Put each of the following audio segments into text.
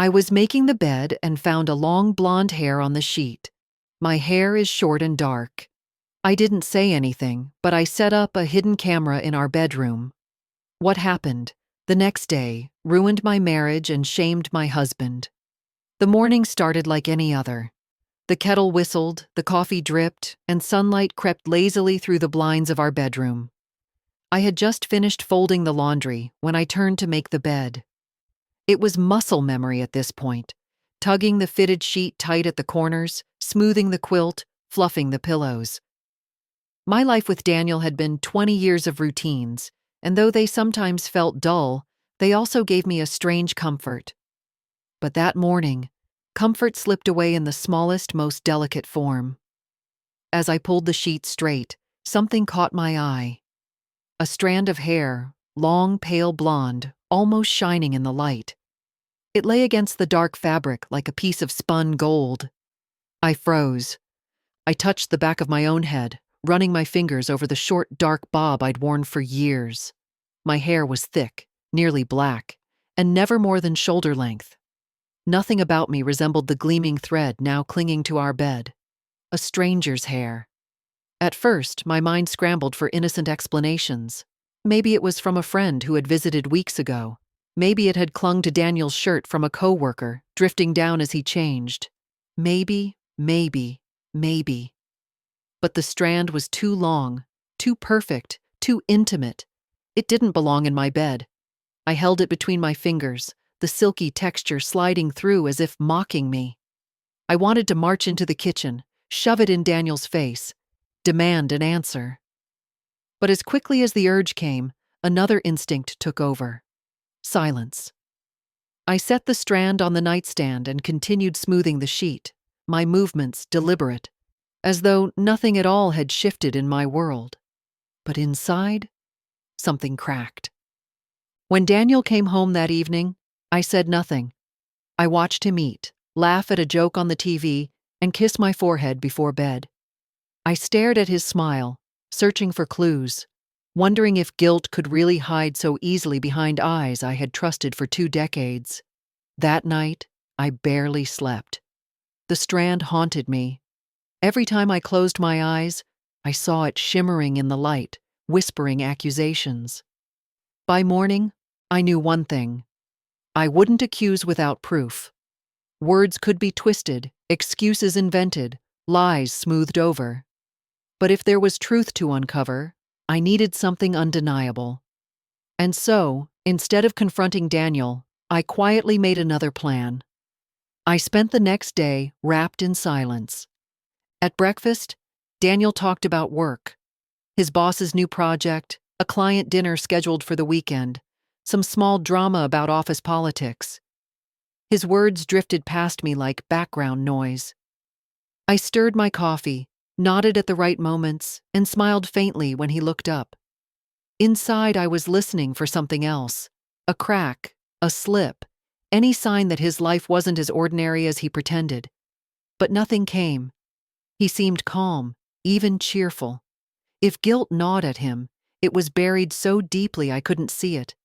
I was making the bed and found a long blonde hair on the sheet. My hair is short and dark. I didn't say anything, but I set up a hidden camera in our bedroom. What happened the next day ruined my marriage and shamed my husband. The morning started like any other. The kettle whistled, the coffee dripped, and sunlight crept lazily through the blinds of our bedroom. I had just finished folding the laundry when I turned to make the bed. It was muscle memory at this point, tugging the fitted sheet tight at the corners, smoothing the quilt, fluffing the pillows. My life with Daniel had been 20 years of routines, and though they sometimes felt dull, they also gave me a strange comfort. But that morning, comfort slipped away in the smallest, most delicate form. As I pulled the sheet straight, something caught my eye. A strand of hair, long, pale blonde, almost shining in the light. It lay against the dark fabric like a piece of spun gold. I froze. I touched the back of my own head, running my fingers over the short, dark bob I'd worn for years. My hair was thick, nearly black, and never more than shoulder length. Nothing about me resembled the gleaming thread now clinging to our bed. A stranger's hair. At first, my mind scrambled for innocent explanations. Maybe it was from a friend who had visited weeks ago. Maybe it had clung to Daniel's shirt from a coworker, drifting down as he changed. Maybe. But the strand was too long, too perfect, too intimate. It didn't belong in my bed. I held it between my fingers, the silky texture sliding through as if mocking me. I wanted to march into the kitchen, shove it in Daniel's face, demand an answer. But as quickly as the urge came, another instinct took over. Silence. I set the strand on the nightstand and continued smoothing the sheet, my movements deliberate, as though nothing at all had shifted in my world. But inside, something cracked. When Daniel came home that evening, I said nothing. I watched him eat, laugh at a joke on the TV, and kiss my forehead before bed. I stared at his smile, searching for clues, wondering if guilt could really hide so easily behind eyes I had trusted for 2 decades. That night, I barely slept. The strand haunted me. Every time I closed my eyes, I saw it shimmering in the light, whispering accusations. By morning, I knew one thing. I wouldn't accuse without proof. Words could be twisted, excuses invented, lies smoothed over. But if there was truth to uncover, I needed something undeniable. And so, instead of confronting Daniel, I quietly made another plan. I spent the next day wrapped in silence. At breakfast, Daniel talked about work, his boss's new project, a client dinner scheduled for the weekend, some small drama about office politics. His words drifted past me like background noise. I stirred my coffee, nodded at the right moments, and smiled faintly when he looked up. Inside, I was listening for something else. A crack, a slip, any sign that his life wasn't as ordinary as he pretended. But nothing came. He seemed calm, even cheerful. If guilt gnawed at him, it was buried so deeply I couldn't see it.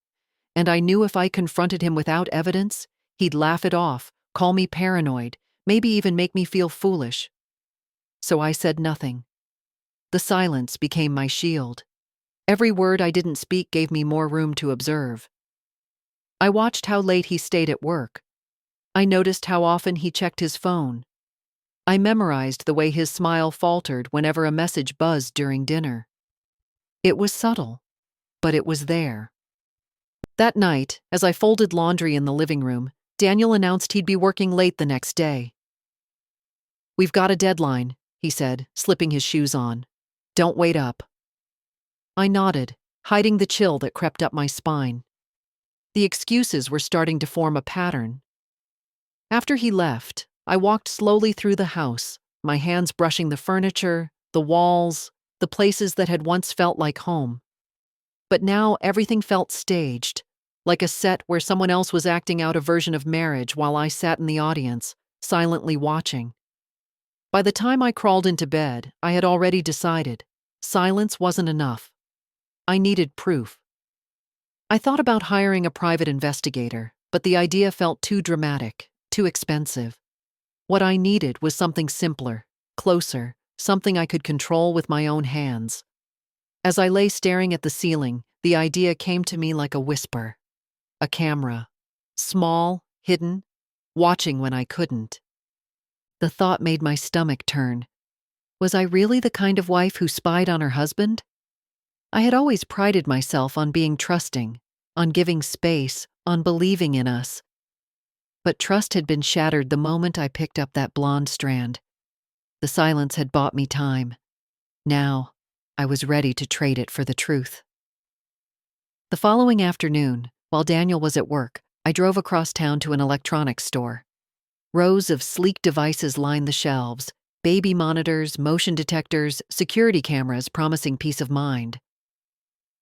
And I knew if I confronted him without evidence, he'd laugh it off, call me paranoid, maybe even make me feel foolish. So I said nothing. The silence became my shield. Every word I didn't speak gave me more room to observe. I watched how late he stayed at work. I noticed how often he checked his phone. I memorized the way his smile faltered whenever a message buzzed during dinner. It was subtle, but it was there. That night, as I folded laundry in the living room, Daniel announced he'd be working late the next day. "We've got a deadline," he said, slipping his shoes on. "Don't wait up." I nodded, hiding the chill that crept up my spine. The excuses were starting to form a pattern. After he left, I walked slowly through the house, my hands brushing the furniture, the walls, the places that had once felt like home. But now everything felt staged, like a set where someone else was acting out a version of marriage while I sat in the audience, silently watching. By the time I crawled into bed, I had already decided. Silence wasn't enough. I needed proof. I thought about hiring a private investigator, but the idea felt too dramatic, too expensive. What I needed was something simpler, closer, something I could control with my own hands. As I lay staring at the ceiling, the idea came to me like a whisper. A camera. Small, hidden, watching when I couldn't. The thought made my stomach turn. Was I really the kind of wife who spied on her husband? I had always prided myself on being trusting, on giving space, on believing in us. But trust had been shattered the moment I picked up that blonde strand. The silence had bought me time. Now, I was ready to trade it for the truth. The following afternoon, while Daniel was at work, I drove across town to an electronics store. Rows of sleek devices lined the shelves, baby monitors, motion detectors, security cameras promising peace of mind.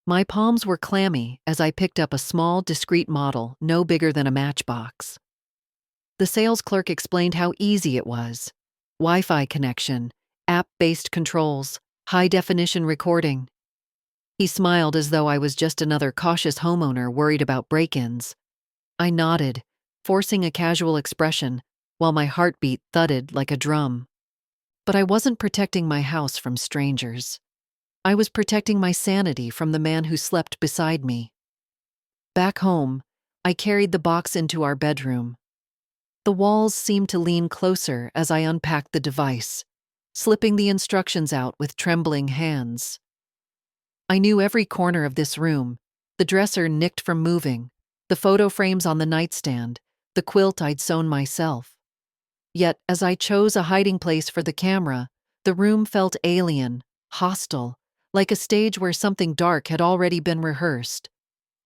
My palms were clammy as I picked up a small, discreet model no bigger than a matchbox. The sales clerk explained how easy it was. Wi-Fi connection, app-based controls, high-definition recording. He smiled as though I was just another cautious homeowner worried about break-ins. I nodded, forcing a casual expression, while my heartbeat thudded like a drum. But I wasn't protecting my house from strangers. I was protecting my sanity from the man who slept beside me. Back home, I carried the box into our bedroom. The walls seemed to lean closer as I unpacked the device, slipping the instructions out with trembling hands. I knew every corner of this room, the dresser nicked from moving, the photo frames on the nightstand, the quilt I'd sewn myself. Yet, as I chose a hiding place for the camera, the room felt alien, hostile, like a stage where something dark had already been rehearsed.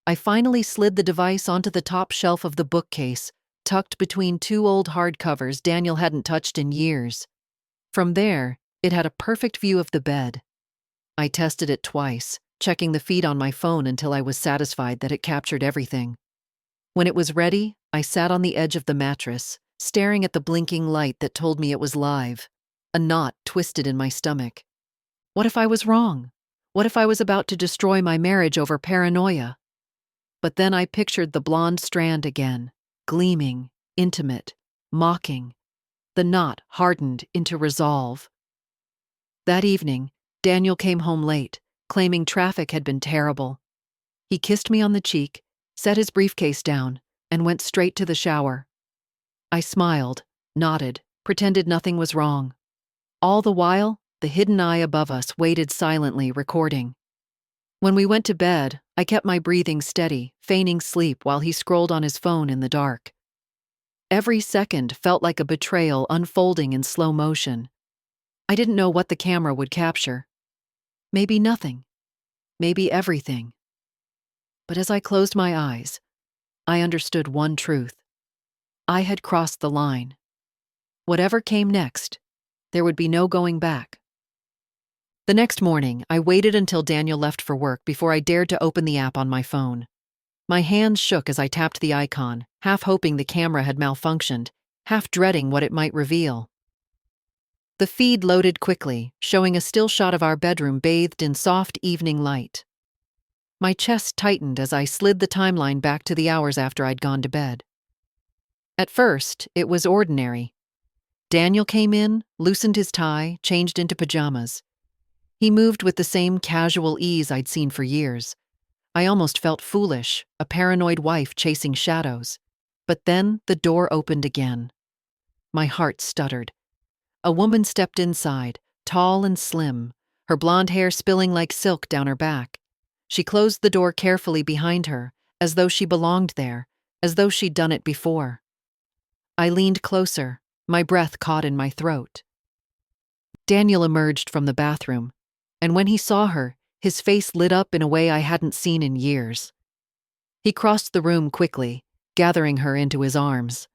I finally slid the device onto the top shelf of the bookcase, tucked between two old hardcovers Daniel hadn't touched in years. From there, it had a perfect view of the bed. I tested it twice, checking the feed on my phone until I was satisfied that it captured everything. When it was ready, I sat on the edge of the mattress, staring at the blinking light that told me it was live. A knot twisted in my stomach. What if I was wrong? What if I was about to destroy my marriage over paranoia? But then I pictured the blonde strand again, gleaming, intimate, mocking. The knot hardened into resolve. That evening, Daniel came home late, claiming traffic had been terrible. He kissed me on the cheek, set his briefcase down, and went straight to the shower. I smiled, nodded, pretended nothing was wrong. All the while, the hidden eye above us waited silently, recording. When we went to bed, I kept my breathing steady, feigning sleep while he scrolled on his phone in the dark. Every second felt like a betrayal unfolding in slow motion. I didn't know what the camera would capture. Maybe nothing. Maybe everything. But as I closed my eyes, I understood one truth. I had crossed the line. Whatever came next, there would be no going back. The next morning, I waited until Daniel left for work before I dared to open the app on my phone. My hands shook as I tapped the icon, half hoping the camera had malfunctioned, half dreading what it might reveal. The feed loaded quickly, showing a still shot of our bedroom bathed in soft evening light. My chest tightened as I slid the timeline back to the hours after I'd gone to bed. At first, it was ordinary. Daniel came in, loosened his tie, changed into pajamas. He moved with the same casual ease I'd seen for years. I almost felt foolish, a paranoid wife chasing shadows. But then the door opened again. My heart stuttered. A woman stepped inside, tall and slim, her blonde hair spilling like silk down her back. She closed the door carefully behind her, as though she belonged there, as though she'd done it before. I leaned closer, my breath caught in my throat. Daniel emerged from the bathroom, and when he saw her, his face lit up in a way I hadn't seen in years. He crossed the room quickly, gathering her into his arms.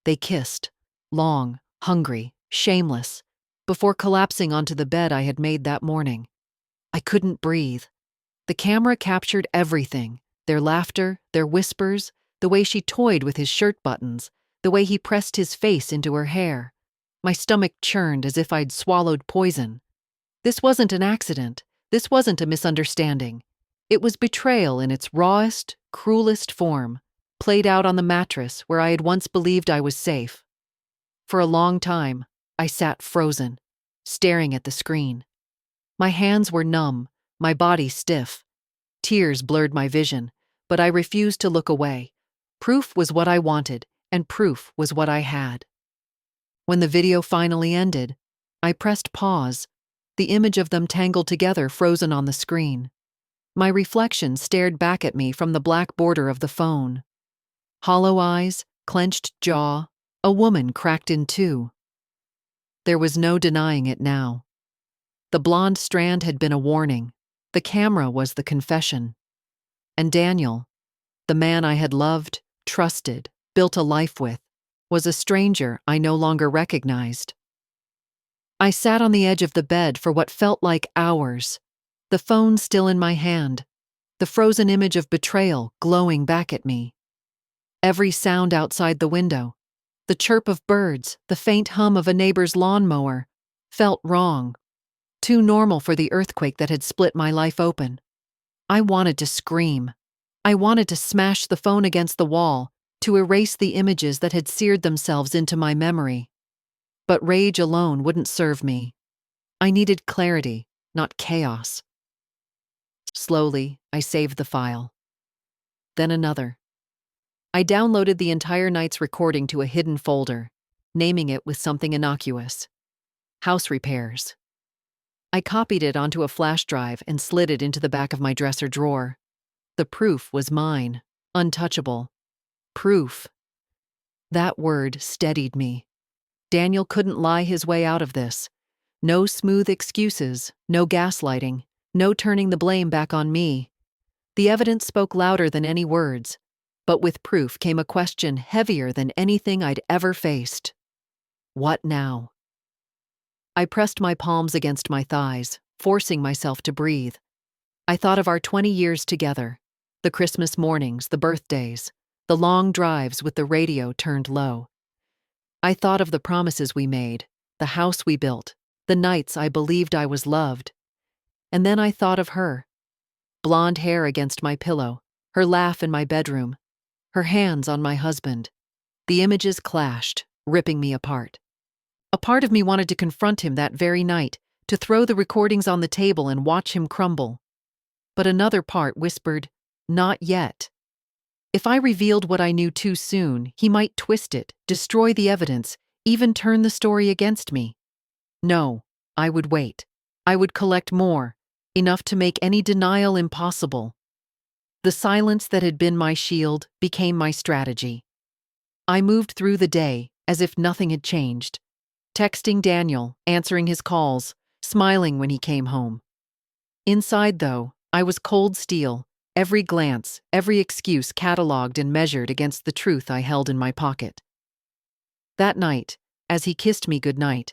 They kissed, long, hungry, shameless, before collapsing onto the bed I had made that morning. I couldn't breathe. The camera captured everything, their laughter, their whispers, the way she toyed with his shirt buttons, the way he pressed his face into her hair. My stomach churned as if I'd swallowed poison. This wasn't an accident. This wasn't a misunderstanding. It was betrayal in its rawest, cruelest form. played out on the mattress where I had once believed I was safe. For a long time, I sat frozen, staring at the screen. My hands were numb, my body stiff. Tears blurred my vision, but I refused to look away. Proof was what I wanted, and proof was what I had. When the video finally ended, I pressed pause, the image of them tangled together frozen on the screen. My reflection stared back at me from the black border of the phone. Hollow eyes, clenched jaw, a woman cracked in two. There was no denying it now. The blonde strand had been a warning. The camera was the confession. And Daniel, the man I had loved, trusted, built a life with, was a stranger I no longer recognized. I sat on the edge of the bed for what felt like hours, the phone still in my hand, the frozen image of betrayal glowing back at me. Every sound outside the window, the chirp of birds, the faint hum of a neighbor's lawnmower, felt wrong, too normal for the earthquake that had split my life open. I wanted to scream. I wanted to smash the phone against the wall, to erase the images that had seared themselves into my memory. But rage alone wouldn't serve me. I needed clarity, not chaos. Slowly, I saved the file. Then another. I downloaded the entire night's recording to a hidden folder, naming it with something innocuous. House repairs. I copied it onto a flash drive and slid it into the back of my dresser drawer. The proof was mine, untouchable. Proof. That word steadied me. Daniel couldn't lie his way out of this. No smooth excuses, no gaslighting, no turning the blame back on me. The evidence spoke louder than any words, but with proof came a question heavier than anything I'd ever faced. What now? I pressed my palms against my thighs, forcing myself to breathe. I thought of our 20 years together, the Christmas mornings, the birthdays, the long drives with the radio turned low. I thought of the promises we made, the house we built, the nights I believed I was loved. And then I thought of her. Blonde hair against my pillow, her laugh in my bedroom, her hands on my husband. The images clashed, ripping me apart. A part of me wanted to confront him that very night, to throw the recordings on the table and watch him crumble. But another part whispered, not yet. If I revealed what I knew too soon, he might twist it, destroy the evidence, even turn the story against me. No, I would wait. I would collect more, enough to make any denial impossible. The silence that had been my shield became my strategy. I moved through the day as if nothing had changed, texting Daniel, answering his calls, smiling when he came home. Inside, though, I was cold steel, every glance, every excuse cataloged and measured against the truth I held in my pocket. That night, as he kissed me goodnight,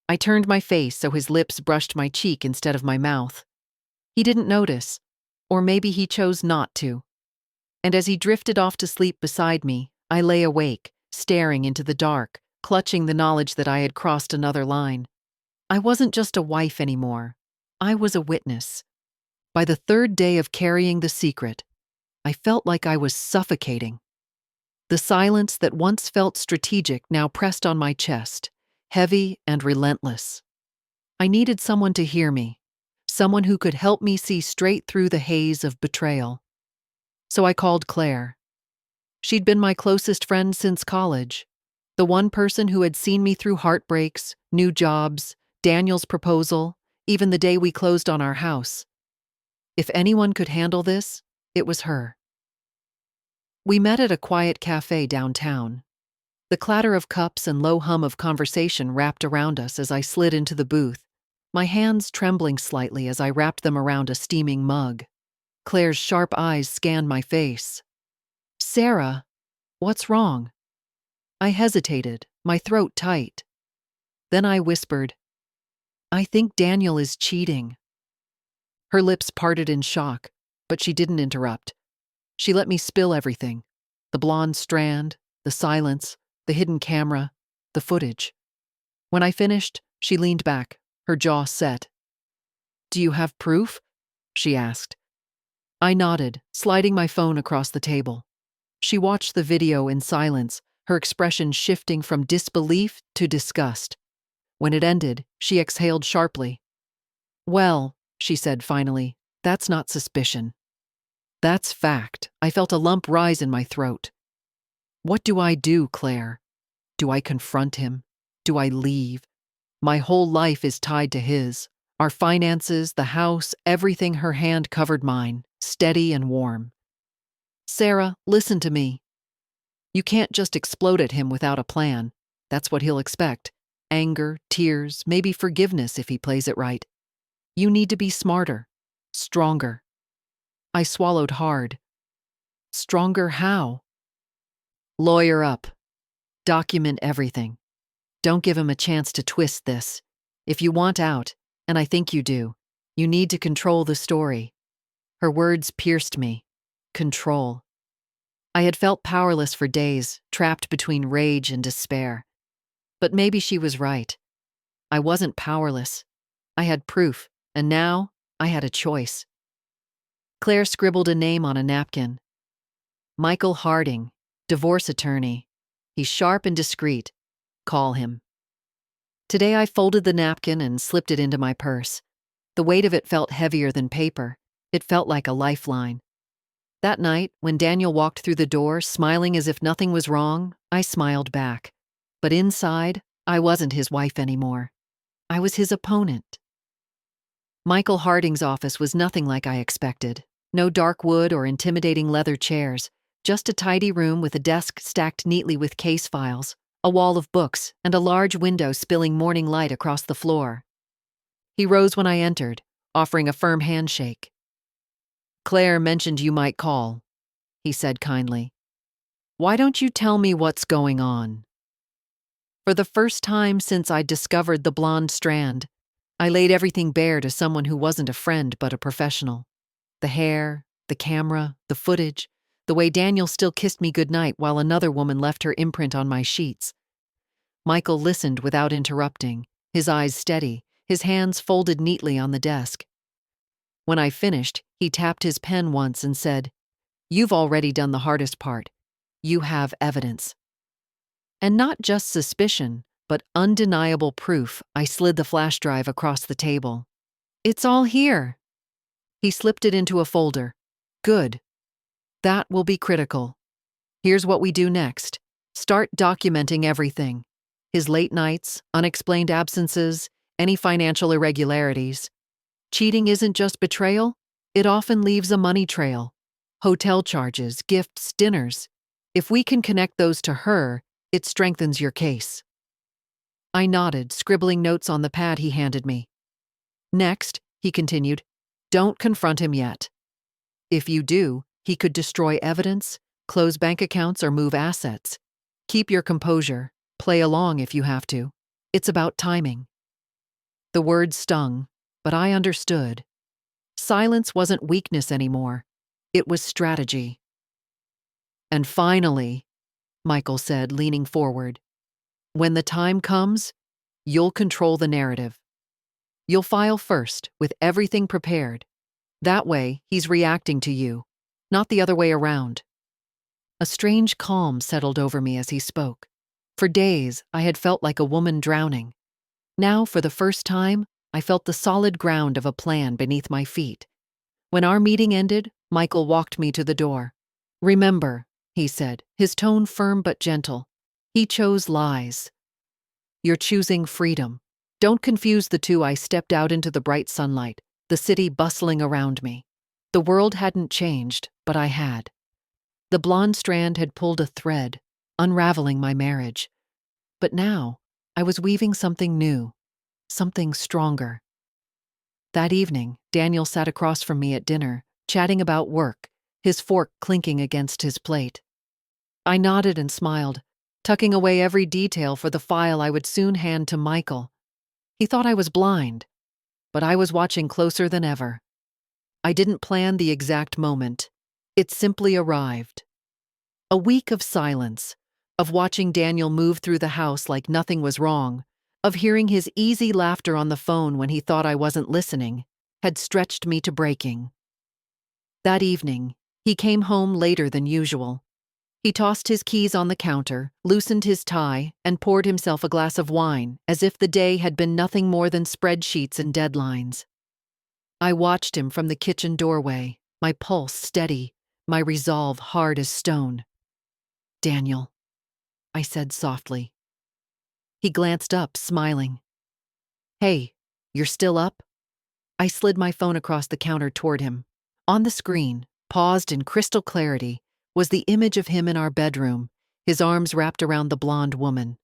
I turned my face so his lips brushed my cheek instead of my mouth. He didn't notice, or maybe he chose not to. And as he drifted off to sleep beside me, I lay awake, staring into the dark, clutching the knowledge that I had crossed another line. I wasn't just a wife anymore. I was a witness. By the third day of carrying the secret, I felt like I was suffocating. The silence that once felt strategic now pressed on my chest, heavy and relentless. I needed someone to hear me, someone who could help me see straight through the haze of betrayal. So I called Claire. She'd been my closest friend since college, the one person who had seen me through heartbreaks, new jobs, Daniel's proposal, even the day we closed on our house. If anyone could handle this, it was her. We met at a quiet cafe downtown. The clatter of cups and low hum of conversation wrapped around us as I slid into the booth, my hands trembling slightly as I wrapped them around a steaming mug. Claire's sharp eyes scanned my face. "Sarah, what's wrong?" I hesitated, my throat tight. Then I whispered, "I think Daniel is cheating." Her lips parted in shock, but she didn't interrupt. She let me spill everything: the blonde strand, the silence, the hidden camera, the footage. When I finished, she leaned back, her jaw set. "Do you have proof?" she asked. I nodded, sliding my phone across the table. She watched the video in silence, her expression shifting from disbelief to disgust. When it ended, she exhaled sharply. "Well," she said finally, "that's not suspicion. That's fact." I felt a lump rise in my throat. What do I do, Claire? Do I confront him? Do I leave? My whole life is tied to his. Our finances, the house, everything. Her hand covered mine, steady and warm. "Sarah, listen to me. You can't just explode at him without a plan. That's what he'll expect. Anger, tears, maybe forgiveness if he plays it right. You need to be smarter, stronger." I swallowed hard. Stronger how? Lawyer up. Document everything. Don't give him a chance to twist this. If you want out, and I think you do, you need to control the story. Her words pierced me. Control. I had felt powerless for days, trapped between rage and despair. But maybe she was right. I wasn't powerless. I had proof, and now I had a choice. Claire scribbled a name on a napkin. Michael Harding, divorce attorney. He's sharp and discreet. Call him. Today I folded the napkin and slipped it into my purse. The weight of it felt heavier than paper. It felt like a lifeline. That night, when Daniel walked through the door, smiling as if nothing was wrong, I smiled back. But inside, I wasn't his wife anymore. I was his opponent. Michael Harding's office was nothing like I expected. No dark wood or intimidating leather chairs, just a tidy room with a desk stacked neatly with case files, a wall of books, and a large window spilling morning light across the floor. He rose when I entered, offering a firm handshake. "Claire mentioned you might call," he said kindly. "Why don't you tell me what's going on?" For the first time since I discovered the blonde strand, I laid everything bare to someone who wasn't a friend but a professional. The hair, the camera, the footage, the way Daniel still kissed me goodnight while another woman left her imprint on my sheets. Michael listened without interrupting, his eyes steady, his hands folded neatly on the desk. When I finished, he tapped his pen once and said, "You've already done the hardest part. You have evidence." And not just suspicion, but undeniable proof. I slid the flash drive across the table. "It's all here." He slipped it into a folder. "Good. That will be critical. Here's what we do next. Start documenting everything. His late nights, unexplained absences, any financial irregularities. Cheating isn't just betrayal. It often leaves a money trail. Hotel charges, gifts, dinners. If we can connect those to her, it strengthens your case." I nodded, scribbling notes on the pad he handed me. "Next," he continued, "don't confront him yet. If you do, he could destroy evidence, close bank accounts, or move assets. Keep your composure. Play along if you have to. It's about timing." The words stung, but I understood. Silence wasn't weakness anymore. It was strategy. "And finally," Michael said, leaning forward, "when the time comes, you'll control the narrative. You'll file first, with everything prepared. That way, he's reacting to you, not the other way around." A strange calm settled over me as he spoke. For days, I had felt like a woman drowning. Now, for the first time, I felt the solid ground of a plan beneath my feet. When our meeting ended, Michael walked me to the door. "Remember," he said, his tone firm but gentle, "he chose lies. You're choosing freedom. Don't confuse the two." I stepped out into the bright sunlight, the city bustling around me. The world hadn't changed, but I had. The blonde strand had pulled a thread, unraveling my marriage. But now, I was weaving something new, something stronger. That evening, Daniel sat across from me at dinner, chatting about work, his fork clinking against his plate. I nodded and smiled, tucking away every detail for the file I would soon hand to Michael. He thought I was blind, but I was watching closer than ever. I didn't plan the exact moment. It simply arrived. A week of silence, of watching Daniel move through the house like nothing was wrong, of hearing his easy laughter on the phone when he thought I wasn't listening, had stretched me to breaking. That evening, he came home later than usual. He tossed his keys on the counter, loosened his tie, and poured himself a glass of wine, as if the day had been nothing more than spreadsheets and deadlines. I watched him from the kitchen doorway, my pulse steady, my resolve hard as stone. "Daniel," I said softly. He glanced up, smiling. "Hey, you're still up?" I slid my phone across the counter toward him. On the screen, paused in crystal clarity, was the image of him in our bedroom, his arms wrapped around the blonde woman.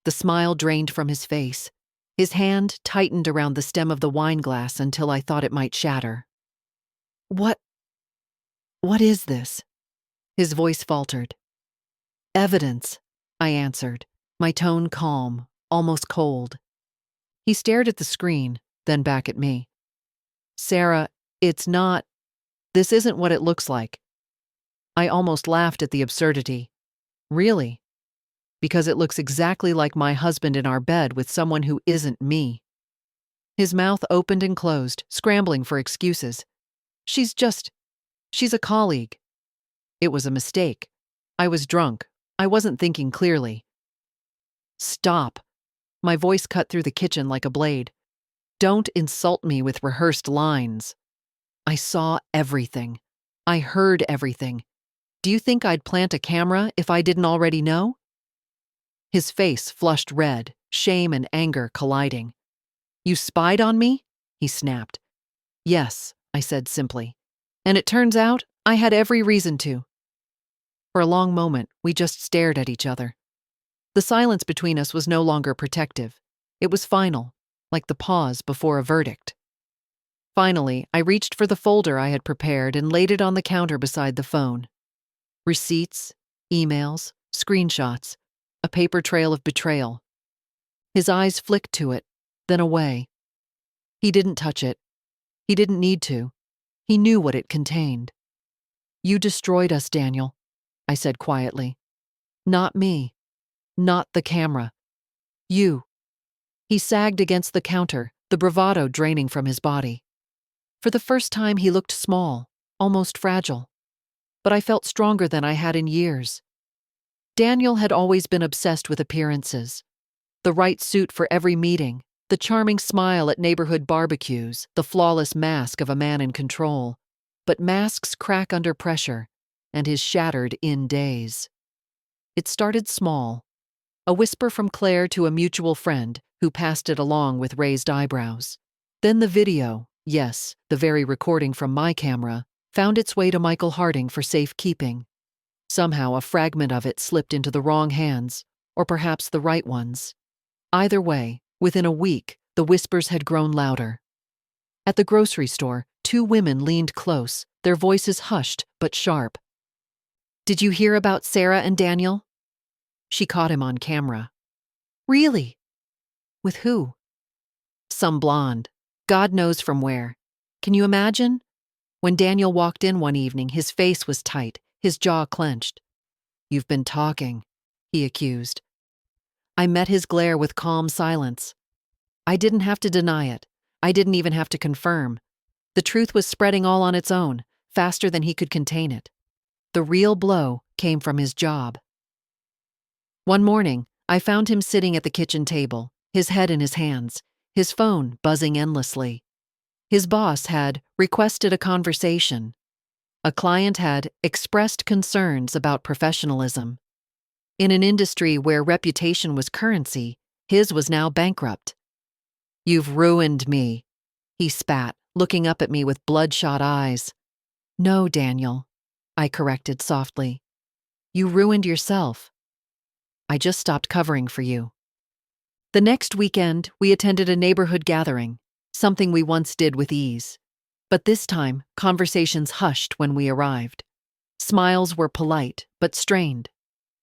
The smile drained from his face. His hand tightened around the stem of the wine glass until I thought it might shatter. What is this?" His voice faltered. "Evidence," I answered, my tone calm, almost cold. He stared at the screen, then back at me. "Sarah, this isn't what it looks like." I almost laughed at the absurdity. "Really?" "Because it looks exactly like my husband in our bed with someone who isn't me." His mouth opened and closed, scrambling for excuses. She's a colleague." It was a mistake. I was drunk. I wasn't thinking clearly. "Stop." My voice cut through the kitchen like a blade. "Don't insult me with rehearsed lines. I saw everything. I heard everything. Do you think I'd plant a camera if I didn't already know?" His face flushed red, shame and anger colliding. "You spied on me?" he snapped. "Yes," I said simply. "And it turns out I had every reason to." For a long moment, we just stared at each other. The silence between us was no longer protective. It was final, like the pause before a verdict. Finally, I reached for the folder I had prepared and laid it on the counter beside the phone. Receipts, emails, screenshots, a paper trail of betrayal. His eyes flicked to it, then away. He didn't touch it. He didn't need to. He knew what it contained. "You destroyed us, Daniel," I said quietly. "Not me. Not the camera. You." He sagged against the counter, the bravado draining from his body. For the first time, he looked small, almost fragile. But I felt stronger than I had in years. Daniel had always been obsessed with appearances. The right suit for every meeting, the charming smile at neighborhood barbecues, the flawless mask of a man in control. But masks crack under pressure, and his shattered in days. It started small. A whisper from Claire to a mutual friend, who passed it along with raised eyebrows. Then the video, yes, the very recording from my camera, found its way to Michael Harding for safekeeping. Somehow a fragment of it slipped into the wrong hands, or perhaps the right ones. Either way, within a week, the whispers had grown louder. At the grocery store, two women leaned close, their voices hushed but sharp. "Did you hear about Sarah and Daniel?" She caught him on camera. "Really? With who?" "Some blonde. God knows from where. Can you imagine?" When Daniel walked in one evening, his face was tight, his jaw clenched. "You've been talking," he accused. I met his glare with calm silence. I didn't have to deny it. I didn't even have to confirm. The truth was spreading all on its own, faster than he could contain it. The real blow came from his job. One morning, I found him sitting at the kitchen table, his head in his hands, his phone buzzing endlessly. His boss had requested a conversation. A client had expressed concerns about professionalism. In an industry where reputation was currency, his was now bankrupt. "You've ruined me," he spat, looking up at me with bloodshot eyes. "No, Daniel," I corrected softly. "You ruined yourself. I just stopped covering for you." The next weekend, we attended a neighborhood gathering, something we once did with ease. But this time, conversations hushed when we arrived. Smiles were polite, but strained.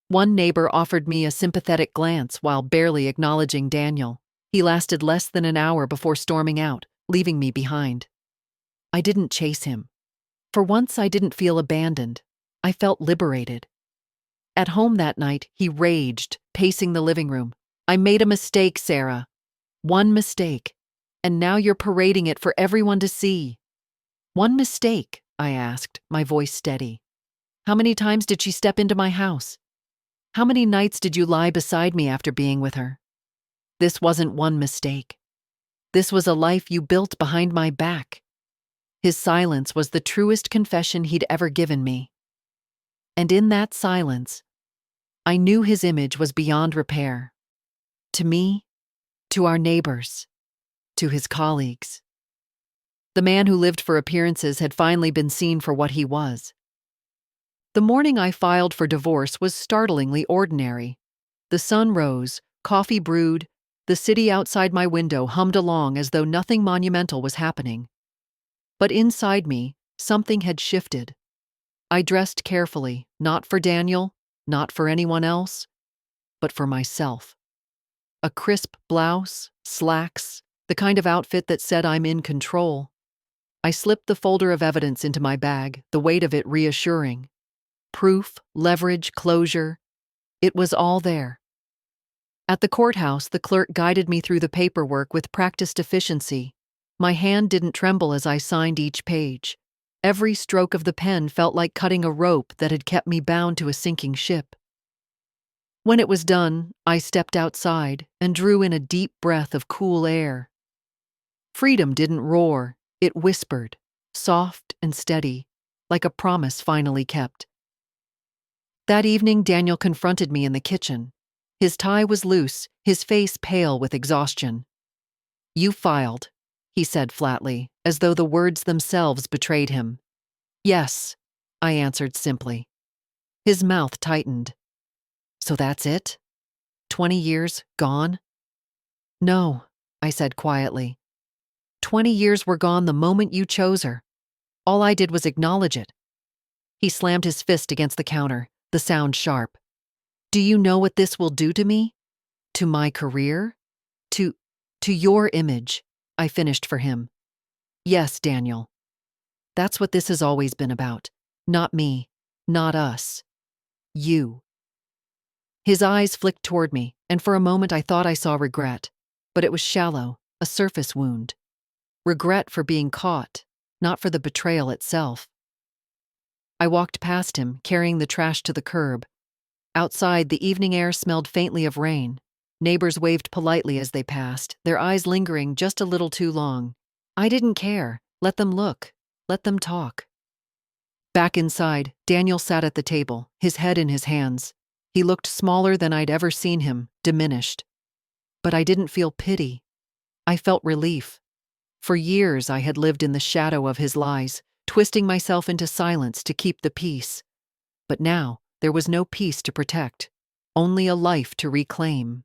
One neighbor offered me a sympathetic glance while barely acknowledging Daniel. He lasted less than an hour before storming out, leaving me behind. I didn't chase him. For once, I didn't feel abandoned. I felt liberated. At home that night, he raged, pacing the living room. "I made a mistake, Sarah. One mistake. And now you're parading it for everyone to see." "One mistake?" I asked, my voice steady. How many times did she step into my house? How many nights did you lie beside me after being with her? This wasn't one mistake. This was a life you built behind my back. His silence was the truest confession he'd ever given me. And in that silence, I knew his image was beyond repair. To me, to our neighbors, to his colleagues. The man who lived for appearances had finally been seen for what he was. The morning I filed for divorce was startlingly ordinary. The sun rose, coffee brewed, the city outside my window hummed along as though nothing monumental was happening. But inside me, something had shifted. I dressed carefully, not for Daniel, not for anyone else, but for myself. A crisp blouse, slacks, the kind of outfit that said I'm in control. I slipped the folder of evidence into my bag, the weight of it reassuring. Proof, leverage, closure. It was all there. At the courthouse, the clerk guided me through the paperwork with practiced efficiency. My hand didn't tremble as I signed each page. Every stroke of the pen felt like cutting a rope that had kept me bound to a sinking ship. When it was done, I stepped outside and drew in a deep breath of cool air. Freedom didn't roar, it whispered, soft and steady, like a promise finally kept. That evening, Daniel confronted me in the kitchen. His tie was loose, his face pale with exhaustion. "You filed," he said flatly, as though the words themselves betrayed him. "Yes," I answered simply. His mouth tightened. "So that's it? 20 years gone?" "No," I said quietly. 20 years were gone the moment you chose her. All I did was acknowledge it." He slammed his fist against the counter, the sound sharp. "Do you know what this will do to me? To my career? To your image," I finished for him. "Yes, Daniel. That's what this has always been about. Not me, not us. You." His eyes flicked toward me, and for a moment I thought I saw regret. But it was shallow, a surface wound. Regret for being caught, not for the betrayal itself. I walked past him, carrying the trash to the curb. Outside, the evening air smelled faintly of rain. Neighbors waved politely as they passed, their eyes lingering just a little too long. I didn't care. Let them look. Let them talk. Back inside, Daniel sat at the table, his head in his hands. He looked smaller than I'd ever seen him, diminished. But I didn't feel pity. I felt relief. For years I had lived in the shadow of his lies, twisting myself into silence to keep the peace. But now, there was no peace to protect, only a life to reclaim.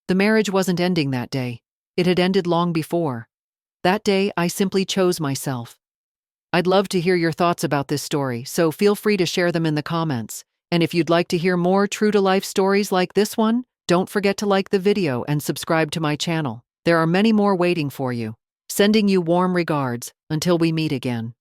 The marriage wasn't ending that day. It had ended long before. That day, I simply chose myself. I'd love to hear your thoughts about this story, so feel free to share them in the comments. And if you'd like to hear more true-to-life stories like this one, don't forget to like the video and subscribe to my channel. There are many more waiting for you. Sending you warm regards until we meet again.